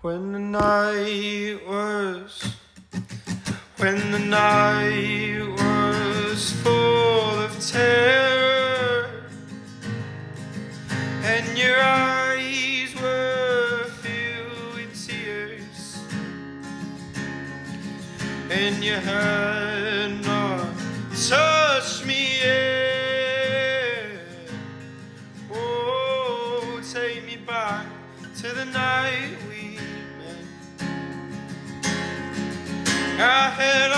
When the night was, when the night was full of terror, and your eyes were filled with tears, and you had not touched me yet. Oh, take me back to the night we met. I had